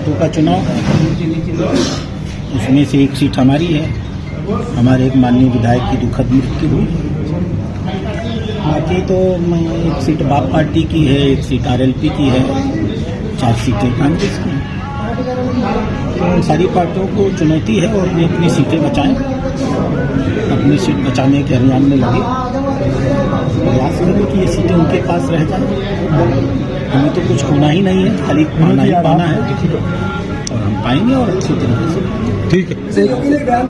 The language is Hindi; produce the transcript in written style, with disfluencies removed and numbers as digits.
सीटों का चुनाव, उसमें से एक सीट हमारी है। हमारे एक माननीय विधायक की दुखद मृत्यु हुई। बाकी तो एक सीट बाप पार्टी की है, एक सीट आरएलपी की है, 4 सीटें कांग्रेस की हैं। तो सारी पार्टियों को चुनौती है और वे अपनी सीटें बचाएं, अपनी सीट बचाने के अभियान में लगे, प्रयास करें कि ये सीटें उनके पास रह जाएं। हमें तो कुछ होना ही नहीं है, खाली पाना ही पाना है और हम पाएंगे और अच्छी तरीके से। ठीक है।